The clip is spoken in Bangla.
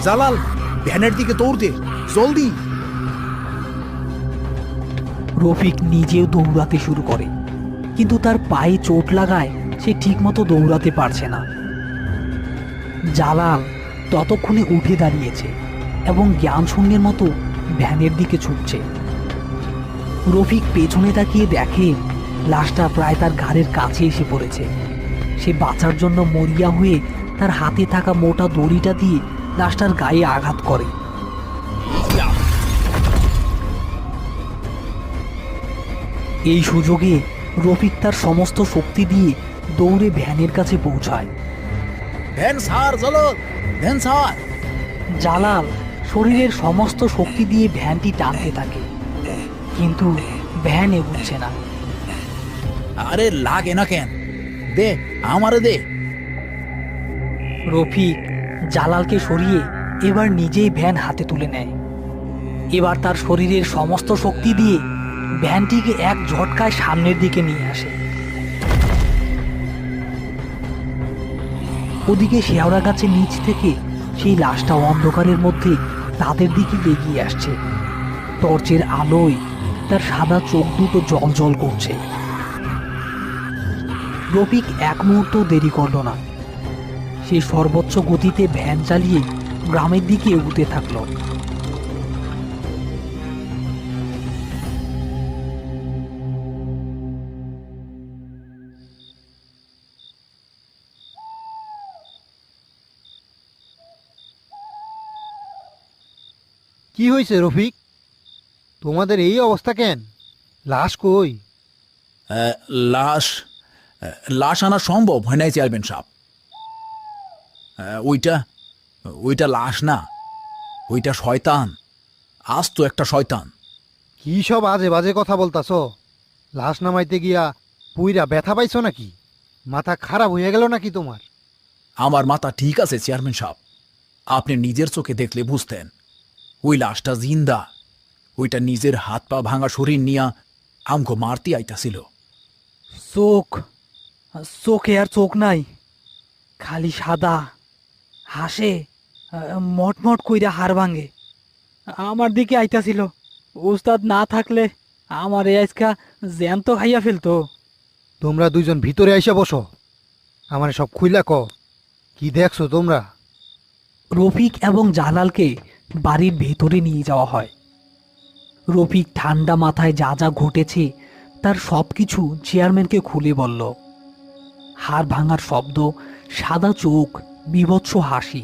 জালাল, ভ্যানের দিকে দৌড় দে, জলদি। রফিক নিজেও দৌড়াতে শুরু করে, কিন্তু তার পায়ে চোট লাগায় সে ঠিকমতো দৌড়াতে পারছে না। জালাল ততক্ষণে উঠে দাঁড়িয়েছে এবং জ্ঞান শূন্যের মতো ভ্যানের দিকে ছুটছে। রফিক পেছনে তাকিয়ে দেখে লাশটা প্রায় তার ঘাড়ের কাছে এসে পড়েছে। সে বাঁচার জন্য মরিয়া হয়ে তার হাতে থাকা মোটা দড়িটা দিয়ে লাশটার গায়ে আঘাত করে। এই সুযোগে রফিক তার সমস্ত শক্তি দিয়ে দৌড়ে ভ্যানের কাছে পৌঁছায়। ভ্যান ছাড় জালাল, ভ্যান ছাড়। জালাল শরীরের সমস্ত শক্তি দিয়ে ভ্যানটি টানতে থাকে, কিন্তু ভ্যান এগুচ্ছে না। আরে লাগে না কেন, দে আমারে দে। রফিক জালালকে সরিয়ে এবার নিজেই ভ্যান হাতে তুলে নেয়। এবার তার শরীরের সমস্ত শক্তি দিয়ে ভ্যানটিকে এক ঝটকায় সামনের দিকে নিয়ে আসে। ওদিকে শেওড়া গাছের নিচ থেকে সেই লাশটা অন্ধকারের মধ্যে তাদের দিকে এগিয়ে আসছে। টর্চের আলোয় তার সাদা চোখ দুটো জল জল করছে। রফিক এক মুহূর্ত দেরি করল না। সে সর্বোচ্চ গতিতে ভ্যান চালিয়ে গ্রামের দিকে এগুতে থাকলো। কি হয়েছে রফিক, তোমাদের এই অবস্থা কেন? লাশ কই? লাশ লাশ আনা সম্ভব হয় নাই চেয়ারম্যান সাহেব। ওইটা ওইটা লাশ না, ওইটা শয়তান, আজ তো একটা শয়তান। কি সব আজে বাজে কথা বলতাছ? লাশ নামাইতে গিয়া পুইরা ব্যথা পাইছো নাকি? মাথা খারাপ হয়ে গেল নাকি তোমার? আমার মাথা ঠিক আছে চেয়ারম্যান সাহেব, আপনি নিজের চোখে দেখলে বুঝতেন। ওই লাশটা জিন্দা, ওইটা নিজের হাত পা ভাঙা শরীর নিয়া আমগো মারতে আইতাছিল। চোখে আর চোখ নাই, খালি সাদা, হাসে, মটমট কইরা হাড় ভাঙে। আমার দিকে আইতাছিল। উস্তাদ না থাকলে আমার এই আজকা জ্যান্ত খাইয়া ফেলতো। তোমরা দুইজন ভিতরে আইসা বসো, আমার সব খুইলা ক, কি দেখছো তোমরা? রফিক এবং জালালকে বাড়ির ভেতরে নিয়ে যাওয়া হয়। রফিক ঠান্ডা মাথায় যা যা ঘটেছে তার সব কিছু চেয়ারম্যানকে খুলে বলল। হাড় ভাঙার শব্দ, সাদা চোখ, বীভৎস হাসি